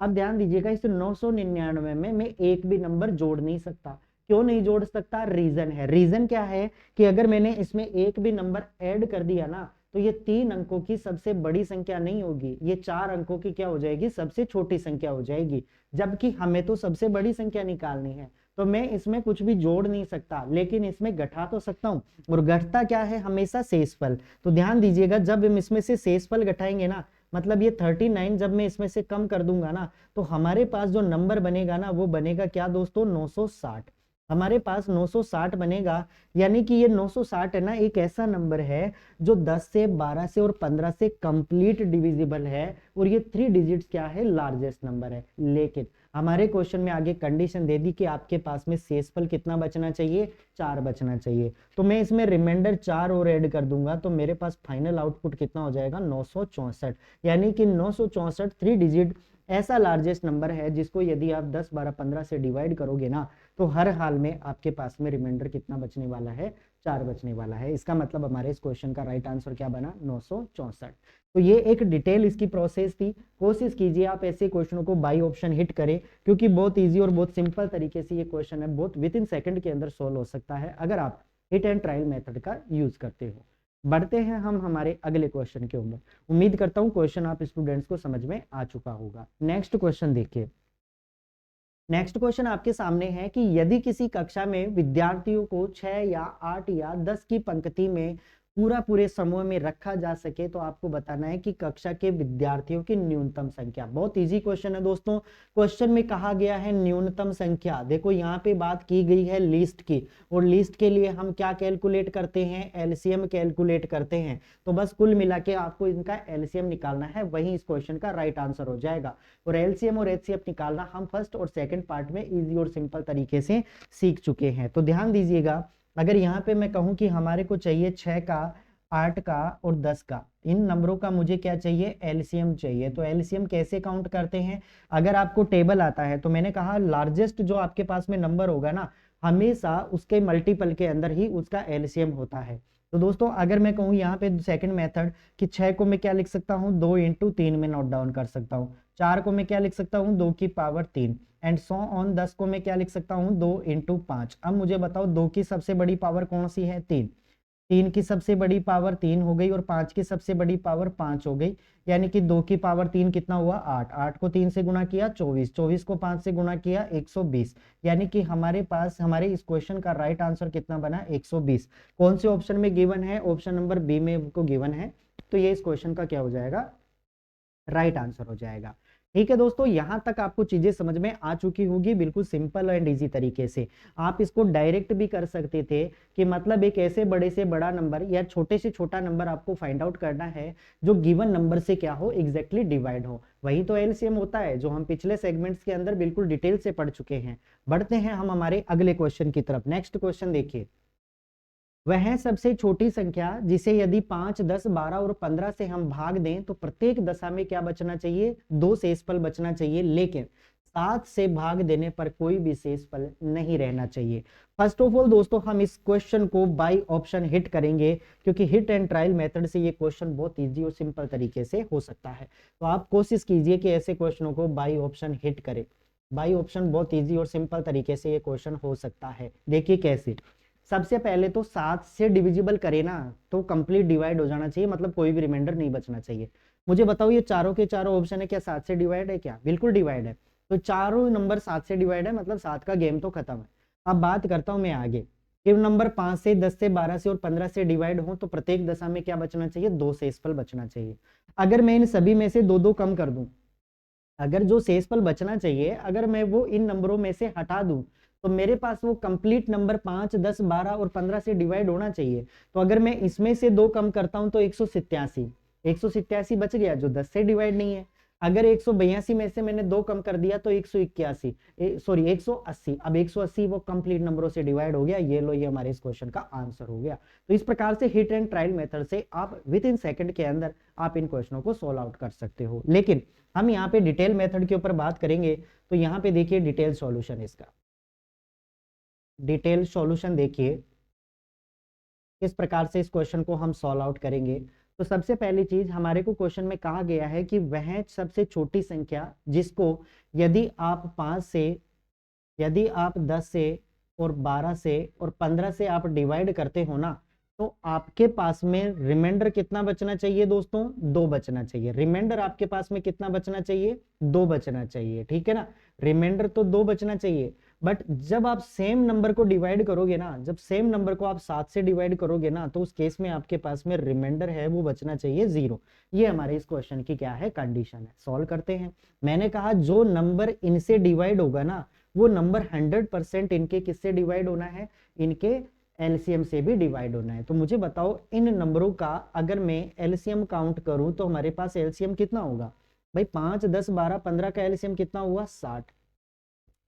अब ध्यान दीजिएगा, इस 999 में मैं एक भी नंबर जोड़ नहीं सकता। क्यों नहीं जोड़ सकता, रीजन है। रीजन क्या है कि अगर मैंने इसमें एक भी नंबर ऐड कर दिया ना, तो ये 3 अंकों की सबसे बड़ी संख्या नहीं होगी, ये 4 अंकों की क्या हो जाएगी, सबसे छोटी संख्या हो जाएगी। जबकि हमें तो सबसे बड़ी संख्या निकालनी है, तो मैं इसमें कुछ भी जोड़ नहीं सकता, लेकिन इसमें घटा तो सकता हूं। और घटता क्या है, हमेशा शेषफल। तो ध्यान दीजिएगा, जब हम इसमें से शेषफल घटाएंगे ना, मतलब ये 39 जब मैं इसमें से कम कर दूंगा ना, तो हमारे पास जो नंबर बनेगा ना, वो बनेगा क्या दोस्तों, 960। हमारे पास 960 बनेगा। यानी कि ये 960 है ना, एक ऐसा नंबर है जो 10 से, 12 से और 15 से कंप्लीट डिविजिबल है, और ये 3 डिजिट्स क्या है, लार्जेस्ट नंबर है। लेकिन हमारे क्वेश्चन में आगे कंडीशन दे दी कि आपके पास में शेषफल कितना बचना चाहिए, 4 बचना चाहिए। तो मैं इसमें रिमाइंडर 4 और ऐड कर दूंगा, तो मेरे पास फाइनल आउटपुट कितना हो जाएगा, 964। यानी कि 964 3 डिजिट ऐसा लार्जेस्ट नंबर है जिसको यदि आप 10, 12, 15 से डिवाइड करोगे ना, तो हर हाल में आपके पास में रिमाइंडर कितना बचने वाला है, 4 बचने वाला है। इसका मतलब हमारे इस क्वेश्चन का राइट आंसर क्या बना, 964। तो ये एक डिटेल इसकी प्रोसेस थी। कोशिश कीजिए आप ऐसे क्वेश्चनों को बाई ऑप्शन हिट करें, क्योंकि बहुत ईजी और बहुत सिंपल तरीके से ये क्वेश्चन है, बहुत विद इन सेकंड के अंदर सोल्व हो सकता है अगर आप हिट एंड ट्रायल मेथड का यूज करते हो। बढ़ते हैं हम हमारे अगले क्वेश्चन के ऊपर। उम्मीद करता हूं क्वेश्चन आप स्टूडेंट्स को समझ में आ चुका होगा। नेक्स्ट क्वेश्चन देखिए। नेक्स्ट क्वेश्चन आपके सामने है कि यदि किसी कक्षा में विद्यार्थियों को 6 या 8 या 10 की पंक्ति में पूरे समूह में रखा जा सके, तो आपको बताना है कि कक्षा के विद्यार्थियों की न्यूनतम संख्या। बहुत इजी क्वेश्चन है दोस्तों। क्वेश्चन में कहा गया है न्यूनतम संख्या। देखो यहाँ पे बात की गई है लिस्ट की, और लिस्ट के लिए हम क्या कैलकुलेट करते हैं, एलसीएम कैलकुलेट करते हैं। तो बस कुल मिला के आपको इनका एलसीएम निकालना है, वही इस क्वेश्चन का राइट आंसर हो जाएगा। और एलसीएम और एचसीएफ निकालना हम फर्स्ट और सेकंड पार्ट में इजी और सिंपल तरीके से सीख चुके हैं। तो ध्यान दीजिएगा, अगर यहाँ पे मैं कहूँ कि हमारे को चाहिए 6 का, 8 का और 10 का, इन नंबरों का मुझे क्या चाहिए, एलसीएम चाहिए। तो एलसीएम कैसे काउंट करते हैं, अगर आपको टेबल आता है तो मैंने कहा लार्जेस्ट जो आपके पास में नंबर होगा ना, हमेशा उसके मल्टीपल के अंदर ही उसका एलसीएम होता है। तो दोस्तों अगर मैं कहूँ यहाँ पे सेकंड मेथड कि 6 को मैं क्या लिख सकता हूँ, 2 × 3 में नोट डाउन कर सकता हूँ। 4 को मैं क्या लिख सकता हूँ, 2 की पावर 3 एंड सो ऑन। 10 को मैं क्या लिख सकता हूँ, 2 × 5। अब मुझे बताओ 2 की सबसे बड़ी पावर कौन सी है, 3। 3 की सबसे बड़ी पावर 3 हो गई और 5 की सबसे बड़ी पावर 5 हो गई। यानी कि 2 की पावर 3 कितना हुआ, 8। 8 को 3 से गुणा किया 24। 24 को 5 से गुणा किया 120। यानी कि हमारे पास हमारे इस क्वेश्चन का राइट आंसर कितना बना, 120। कौन से ऑप्शन में गिवन है, ऑप्शन नंबर बी में को गिवन है। तो ये इस क्वेश्चन का क्या हो जाएगा, राइट आंसर हो जाएगा। ठीक है दोस्तों, यहां तक आपको चीजें समझ में आ चुकी होगी, बिल्कुल सिंपल एंड इजी तरीके से। आप इसको डायरेक्ट भी कर सकते थे कि मतलब एक ऐसे बड़े से बड़ा नंबर या छोटे से छोटा नंबर आपको फाइंड आउट करना है जो गिवन नंबर से क्या हो, एग्जैक्टली डिवाइड हो। वही तो एलसीएम होता है, जो हम पिछले सेगमेंट्स के अंदर बिल्कुल डिटेल से पढ़ चुके हैं। बढ़ते हैं हम हमारे अगले क्वेश्चन की तरफ। नेक्स्ट क्वेश्चन देखिए। वह सबसे छोटी संख्या जिसे यदि 5, 10, 12 और 15 से हम भाग दें तो प्रत्येक दशा में क्या बचना चाहिए, 2 शेषफल बचना चाहिए। लेकिन 7 से भाग देने पर कोई भी शेषफल नहीं रहना चाहिए। फर्स्ट ऑफ ऑल दोस्तों हम इस क्वेश्चन को बाय ऑप्शन हिट करेंगे, क्योंकि हिट एंड ट्रायल मेथड से ये क्वेश्चन बहुत इजी और सिंपल तरीके से हो सकता है। तो आप कोशिश कीजिए कि ऐसे क्वेश्चनों को बाय ऑप्शन हिट करें। बाय ऑप्शन बहुत इजी और सिंपल तरीके से ये क्वेश्चन हो सकता है। देखिए कैसे, सबसे पहले तो 7 से डिविजिबल करे ना तो कंप्लीट डिवाइड हो जाना चाहिए, मतलब कोई भी रिमाइंडर नहीं बचना चाहिए। मुझे बताओ ये चारों के चारों ऑप्शन है क्या 7 से डिवाइड है क्या? बिल्कुल डिवाइड है। तो चारों नंबर 7 से डिवाइड है, मतलब 7 का गेम तो खत्म है। अब बात करता हूं मैं आगे कि नंबर 5 से 10 से 12 से और 15 से डिवाइड हो तो प्रत्येक दशा में क्या बचना चाहिए? 2 शेषफल बचना चाहिए। अगर मैं इन सभी में से 2-2 कम कर दूं, अगर जो शेषफल बचना चाहिए अगर मैं वो इन नंबरों में से हटा दूं, तो मेरे पास वो कंप्लीट नंबर 5, 10, 12 और 15 से डिवाइड होना चाहिए। तो अगर मैं इसमें से 2 कम करता हूं तो 187 बच गया जो 10 से डिवाइड नहीं है। अगर 182 में से मैंने 2 कम कर दिया तो 180। अब 180 वो कंप्लीट नंबरों से डिवाइड हो गया। ये लो, ये हमारे इस क्वेश्चन का आंसर हो गया। तो इस प्रकार से हिट एंड ट्रायल मेथड से आप विद इन सेकंड के अंदर आप इन क्वेश्चनों को सोल्व आउट कर सकते हो। लेकिन हम यहाँ पे डिटेल मेथड के ऊपर बात करेंगे। तो यहाँ पे देखिए डिटेल सॉल्यूशन, इसका डिटेल सॉल्यूशन देखिए किस प्रकार से इस क्वेश्चन को हम सॉल्व आउट करेंगे। तो सबसे पहली चीज हमारे को क्वेश्चन में कहा गया है कि वह सबसे छोटी संख्या जिसको यदि आप 5 से, यदि आप 10 से और 12 से और 15 से आप डिवाइड करते हो ना, तो आपके पास में रिमाइंडर कितना बचना चाहिए दोस्तों? 2 बचना चाहिए। रिमाइंडर आपके पास में कितना बचना चाहिए? 2 बचना चाहिए, ठीक है ना। रिमाइंडर तो 2 बचना चाहिए। बट जब आप सेम नंबर को डिवाइड करोगे ना, जब सेम नंबर को आप 7 से डिवाइड करोगे ना, तो उस केस में आपके पास में रिमाइंडर है वो बचना चाहिए 0। ये हमारे इस क्वेश्चन की क्या है? कंडीशन है। सॉल्व करते हैं। मैंने कहा जो नंबर इनसे डिवाइड होगा ना, वो नंबर 100% इनके किससे डिवाइड होना है? इनके एलसीएम से भी डिवाइड होना है। तो मुझे बताओ इन नंबरों का अगर मैं एलसीएम काउंट करूं तो हमारे पास एलसीएम कितना होगा भाई? 5, 10, 12, 15 का एलसीएम कितना हुआ? 60।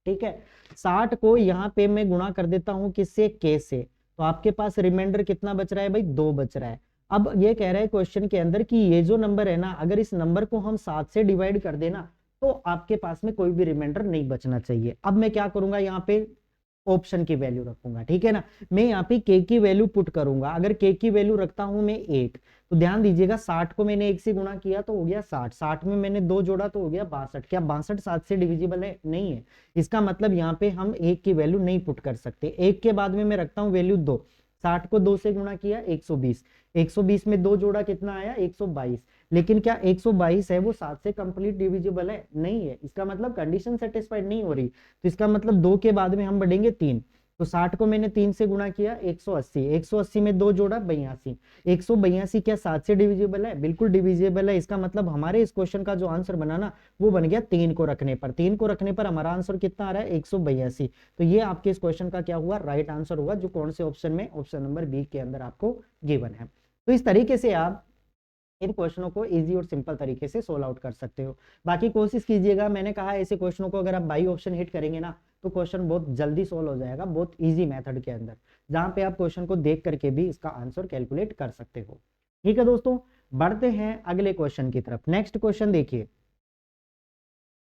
ठीक है, 60 को यहाँ पे मैं गुणा कर देता हूं किससे? के से। तो आपके पास रिमाइंडर कितना बच रहा है भाई? 2 बच रहा है। अब ये कह रहा है क्वेश्चन के अंदर कि ये जो नंबर है ना, अगर इस नंबर को हम 7 से डिवाइड कर देना तो आपके पास में कोई भी रिमाइंडर नहीं बचना चाहिए। अब मैं क्या करूंगा? यहाँ पे ऑप्शन की वैल्यू रखूंगा, ठीक है ना। मैं यहाँ पे के की वैल्यू पुट करूंगा। अगर के की वैल्यू रखता हूं मैं 8, तो ध्यान दीजिएगा 60 को मैंने 1 से गुणा किया तो हो गया 60, 60 में मैंने 2 जोड़ा तो हो गया 62। क्या 62 7 से डिविजिबल है? नहीं है। इसका मतलब यहाँ पे हम 1 की वैल्यू नहीं पुट कर सकते। 1 के बाद में मैं रखता हूँ वैल्यू 2, 60 को 2 से गुणा किया 120, 120 में 2 जोड़ा कितना आया? 122। लेकिन क्या 122 है वो 7 से कंप्लीट डिविजिबल है? नहीं है। इसका मतलब कंडीशन सेटिस्फाइड नहीं हो रही। तो इसका मतलब 2 के बाद में हम बढ़ेंगे 3। तो 60 को मैंने 3 से गुणा किया 180, 180 में 2 जोड़ा 82, 182 क्या 7 से डिविजिबल है? बिल्कुल डिविजिबल है। इसका मतलब हमारे इस क्वेश्चन का जो आंसर बना ना, वो बन गया 3 को रखने पर। 3 को रखने पर हमारा आंसर कितना आ रहा है? 182। तो ये आपके इस क्वेश्चन का क्या हुआ? राइट आंसर हुआ, जो कौन से ऑप्शन में? ऑप्शन नंबर बी के अंदर आपको गिवन है। तो इस तरीके से आप इन क्वेश्चनों को इजी और सिंपल तरीके से सोल्व आउट कर सकते हो। बाकी कोशिश कीजिएगा, मैंने कहा ऐसे क्वेश्चनों को अगर आप बाई ऑप्शन हिट करेंगे ना, तो क्वेश्चन बहुत जल्दी सोल्व हो जाएगा, बहुत इजी मेथड के अंदर, जहां पे आप क्वेश्चन को देख करके भी इसका आंसर कैलकुलेट कर सकते हो। ठीक है दोस्तों, बढ़ते हैं अगले क्वेश्चन की तरफ। नेक्स्ट क्वेश्चन देखिए,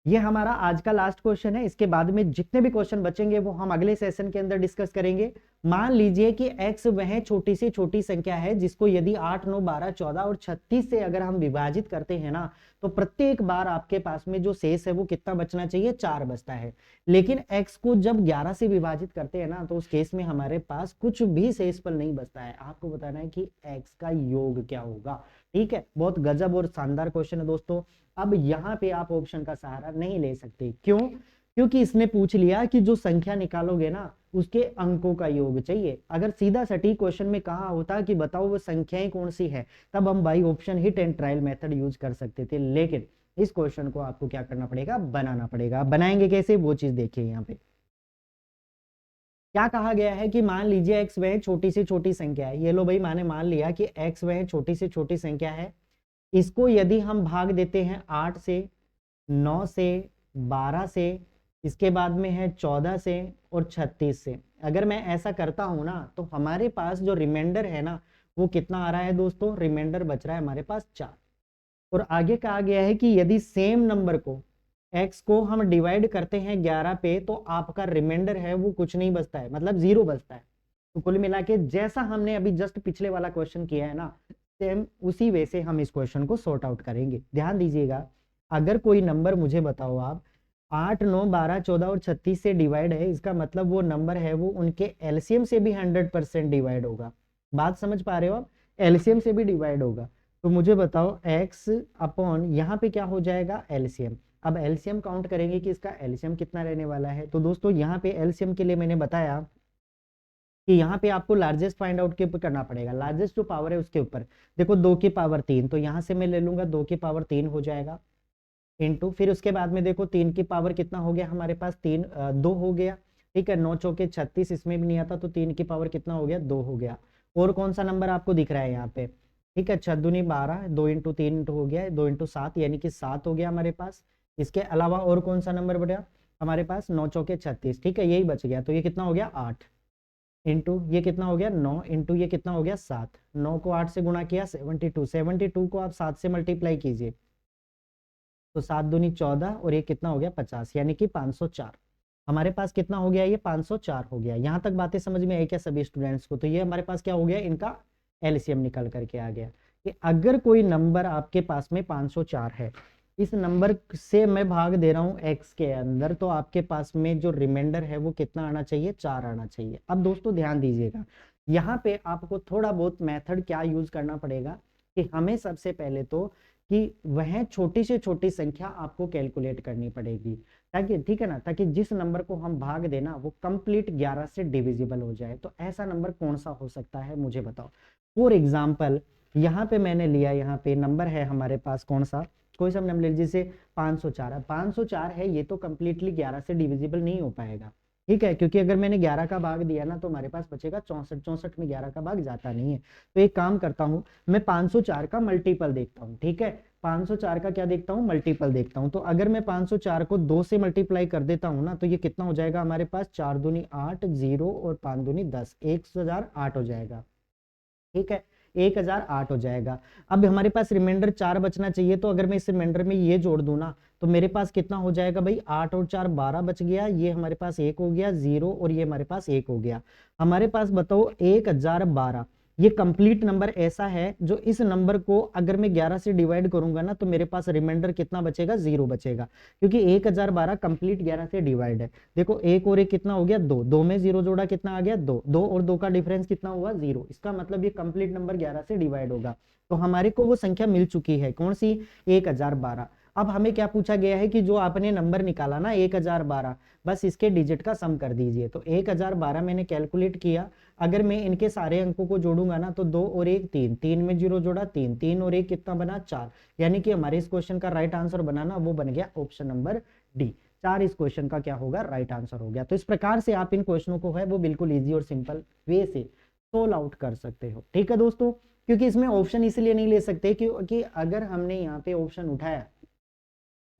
ये हमारा आज का लास्ट क्वेश्चन है। इसके बाद में जितने भी क्वेश्चन बचेंगे वो हम अगले सेशन के अंदर डिस्कस करेंगे। मान लीजिए कि x वह छोटी से छोटी संख्या है जिसको यदि 8, 9, 12, 14 और 36 से अगर हम विभाजित करते हैं ना, तो प्रत्येक बार आपके पास में जो शेष है वो कितना बचना चाहिए? 4 बचता है। लेकिन x को जब 11 से विभाजित करते हैं ना, तो उस केस में हमारे पास कुछ भी शेषफल नहीं बचता है। आपको बताना है कि x का योग क्या होगा। ठीक है, बहुत गजब और शानदार क्वेश्चन है दोस्तों। अब यहाँ पे आप ऑप्शन का सहारा नहीं ले सकते। क्यों? क्योंकि इसने पूछ लिया कि जो संख्या निकालोगे ना उसके अंकों का योग चाहिए। अगर सीधा सटीक क्वेश्चन में कहा होता कि बताओ वो संख्याएं कौन सी है, तब हम by option hit and trial method use कर सकते थे। लेकिन इस क्वेश्चन को आपको क्या करना पड़ेगा? बनाना पड़ेगा। बनाएंगे कैसे? वो चीज देखिए। यहाँ पे क्या कहा गया है कि मान लीजिए x वह छोटी से छोटी संख्या है। ये लो भाई, मैंने मान लिया कि x वह छोटी से छोटी संख्या है। इसको यदि हम भाग देते हैं 8 से, 9 से, 12 से, इसके बाद में है 14 से और 36 से, अगर मैं ऐसा करता हूं ना, तो हमारे पास जो रिमाइंडर है ना वो कितना आ रहा है दोस्तों? रिमाइंडर बच रहा है हमारे पास 4। और आगे कहा गया है कि यदि सेम नंबर को x को हम डिवाइड करते हैं 11 पे तो आपका रिमाइंडर है वो कुछ नहीं बचता है, मतलब 0 बचता है। तो कुल मिला के जैसा हमने अभी जस्ट पिछले वाला क्वेश्चन किया है ना, सेम उसी वे से हम इस क्वेश्चन को सॉर्ट आउट करेंगे। ध्यान दीजिएगा, अगर कोई नंबर मुझे बताओ आप 8, 9, 12, 14 और 36 से डिवाइड है, इसका मतलब वो नंबर है वो उनके एलसीएम से भी 100% डिवाइड होगा। बात समझ पा रहे हो आप, एलसीएम से भी डिवाइड होगा। तो मुझे बताओ x अपॉन यहाँ पे क्या हो जाएगा, एलसीएम। अब एलसीएम काउंट करेंगे कि इसका एलसीएम कितना रहने वाला है। तो दोस्तों यहाँ पे एलसीएम के लिए मैंने बताया कि यहाँ पे आपको लार्जेस्ट फाइंड आउट के ऊपर करना पड़ेगा, लार्जेस्ट जो पावर है उसके ऊपर। देखो 2 की पावर 3, तो यहाँ से मैं ले लूंगा 2 की पावर 3 हो जाएगा, इनटू फिर उसके बाद में देखो 3 की पावर कितना हो गया हमारे पास, 2 हो गया। ठीक है, 9 चौके 36, इसमें भी नहीं आता, तो 3 की पावर कितना हो गया, 2 हो गया। और कौन सा नंबर आपको दिख रहा है यहाँ पे, ठीक है, 6 दूनी 12, 2 इंटू 3 हो गया, 2 इंटू 7 यानी कि 7 हो गया हमारे पास। इसके अलावा और कौन सा नंबर बढ़ा हमारे पास, 9 चौके 36, ठीक है, यही बच गया। तो ये कितना हो गया 8, इंटू ये कितना हो गया 9, इंटू ये कितना हो गया 7, 9 को 8 से गुणा किया 72, 72 को आप 7 से मल्टीप्लाई कीजिए तो 7 दूनी 14 और ये कितना हो गया 50, यानी कि 504। हमारे पास कितना हो गया, ये 504 हो गया। यहाँ तक बातें समझ में आई क्या सभी स्टूडेंट्स को? तो ये हमारे पास क्या हो गया, इनका एलसीएम निकल करके आ गया कि अगर कोई नंबर आपके पास में 504 है, इस नंबर से मैं भाग दे रहा हूँ x के अंदर, तो आपके पास में जो रिमाइंडर है वो कितना आना चाहिए, 4 आना चाहिए। अब दोस्तों ध्यान दीजिएगा, यहाँ पे आपको थोड़ा बहुत मेथड क्या यूज करना पड़ेगा कि हमें सबसे पहले तो कि वह छोटी से छोटी संख्या आपको कैलकुलेट करनी पड़ेगी, ताकि ठीक है ना, ताकि जिस नंबर को हम भाग देना वो कंप्लीट 11 से डिविजिबल हो जाए। तो ऐसा नंबर कौन सा हो सकता है मुझे बताओ। फॉर एग्जाम्पल यहाँ पे मैंने लिया, यहाँ पे नंबर है हमारे पास कौन सा, कोई सा नंबर लीजिए, जैसे 504 है, 504 है, ये तो कंप्लीटली 11 से डिविजिबल नहीं हो पाएगा। ठीक है, क्योंकि अगर मैंने 11 का भाग दिया ना तो हमारे पास बचेगा 64, 64 में 11 का भाग जाता नहीं है। तो एक काम करता हूँ, मैं 504 का मल्टीपल देखता हूँ। ठीक है, 504 का क्या देखता हूँ, मल्टीपल देखता हूँ। तो अगर मैं 504 को 2 से मल्टीप्लाई कर देता हूँ ना, तो ये कितना हो जाएगा हमारे पास, 4 दूनी 8, 0 और 5 दूनी 10, 1008 हो जाएगा। ठीक है, 1008 हो जाएगा। अब हमारे पास रिमाइंडर 4 बचना चाहिए, तो अगर मैं इस रिमाइंडर में ये जोड़ दूं ना तो मेरे पास कितना हो जाएगा भाई, 8 और 4 12 बच गया, ये हमारे पास 1 हो गया 0 और ये हमारे पास 1 हो गया। हमारे पास बताओ 1012, ये कंप्लीट नंबर ऐसा है जो इस नंबर को अगर मैं 11 से डिवाइड करूंगा ना तो मेरे पास रिमाइंडर कितना बचेगा, 0 बचेगा, क्योंकि 1012 कंप्लीट 11 से डिवाइड है। देखो 1 और 1 कितना हो गया 2, 2 में 0 जोड़ा कितना आ गया 2, 2 और 2 का डिफरेंस कितना हुआ 0। इसका मतलब ये कंप्लीट नंबर 11 से डिवाइड होगा। तो हमारे को वो संख्या मिल चुकी है, कौन सी, 1012। अब हमें क्या पूछा गया है कि जो आपने नंबर निकाला ना 1012, बस इसके डिजिट का सम कर दीजिए। तो 1012 मैंने कैलकुलेट किया, अगर मैं इनके सारे अंकों को जोड़ूंगा ना तो 2 और 1 3, 3 में 0 जोड़ा 3, 3 और 1 कितना बना 4, यानी कि हमारे इस क्वेश्चन का राइट आंसर बनाना वो बन गया ऑप्शन नंबर डी, 4 इस क्वेश्चन का क्या होगा, राइट आंसर हो गया। तो इस प्रकार से आप इन क्वेश्चनों को है वो बिल्कुल ईजी और सिंपल वे से सोल्व आउट कर सकते हो। ठीक है दोस्तों, क्योंकि इसमें ऑप्शन इसलिए नहीं ले सकते क्योंकि अगर हमने यहाँ पे ऑप्शन उठाया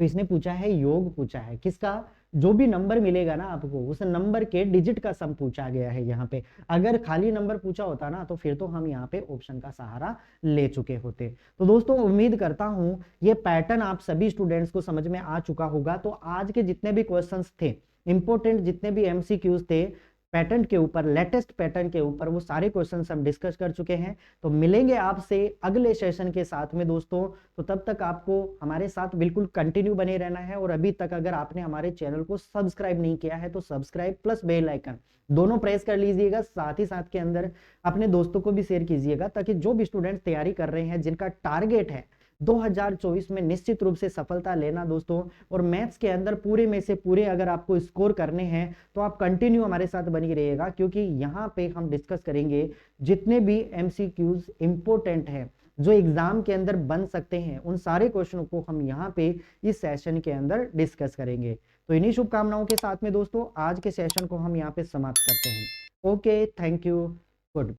तो इसने पूछा है योग, पूछा है किसका, जो भी नंबर मिलेगा ना आपको उस नंबर के डिजिट का सम पूछा गया है यहाँ पे। अगर खाली नंबर पूछा होता ना तो फिर तो हम यहाँ पे ऑप्शन का सहारा ले चुके होते। तो दोस्तों उम्मीद करता हूं ये पैटर्न आप सभी स्टूडेंट्स को समझ में आ चुका होगा। तो आज के जितने भी क्वेश्चंस थे इंपॉर्टेंट, जितने भी एमसीक्यूज थे पैटर्न के ऊपर, लेटेस्ट पैटर्न के ऊपर, वो सारे क्वेश्चंस हम डिस्कस कर चुके हैं। तो मिलेंगे आपसे अगले सेशन के साथ में दोस्तों। तो तब तक आपको हमारे साथ बिल्कुल कंटिन्यू बने रहना है। और अभी तक अगर आपने हमारे चैनल को सब्सक्राइब नहीं किया है तो सब्सक्राइब प्लस बेल आइकन दोनों प्रेस कर लीजिएगा। साथ ही साथ के अंदर अपने दोस्तों को भी शेयर कीजिएगा, ताकि जो भी स्टूडेंट्स तैयारी कर रहे हैं, जिनका टारगेट है 2024 में निश्चित रूप से सफलता लेना दोस्तों, और मैथ्स के अंदर पूरे में से पूरे अगर आपको स्कोर करने हैं तो आप कंटिन्यू हमारे साथ बनी रहिएगा, क्योंकि यहाँ पे हम डिस्कस करेंगे जितने भी एमसीक्यूज इंपॉर्टेंट हैं जो एग्जाम के अंदर बन सकते हैं, उन सारे क्वेश्चनों को हम यहाँ पे इस सेशन के अंदर डिस्कस करेंगे। तो इन्हीं शुभकामनाओं के साथ में दोस्तों आज के सेशन को हम यहाँ पे समाप्त करते हैं। Okay, thank you.